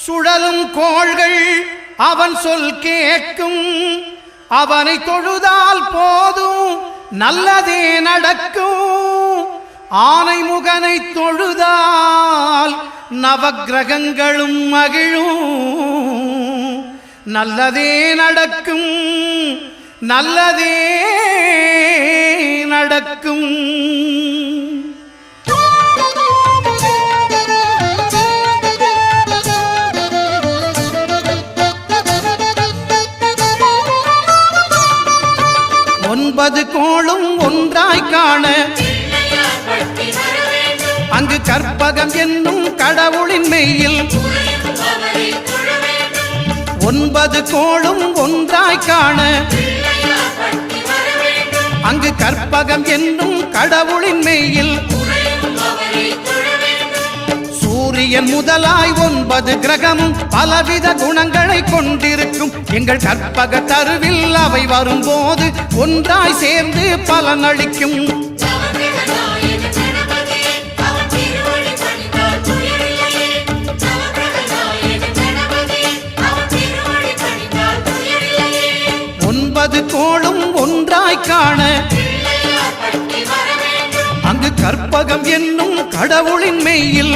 சுழலும் கோள்கள் அவன் சொல் கேட்கும், அவனை தொழுதால் போதும் நல்லதே நடக்கும். ஆனை முகனை தொழுதால் நவக்கிரகங்களும் மகிழும். நல்லதே நடக்கும், நல்லதே நடக்கும். ஒன்பது கோளும் ஒன்றாய் காண அங்கு கற்பகம் என்னும் கடவுளின் மெய்யில். ஒன்பது கோளும் ஒன்றாய் காண அங்கு கற்பகம் என்னும் கடவுளின் மெய்யில். சூரியன் முதலாய் 9 கிரகமும் பலவித குணங்களை கொண்டிருக்கும். எங்கள் கற்பக தருவில் அவை வரும்போது ஒன்றாய் சேர்ந்து பலனளிக்கும். ஒன்பது கோளும் ஒன்றாய் காண அங்கு கற்பகம் என்னும் கடவுளின் மெய்யில்.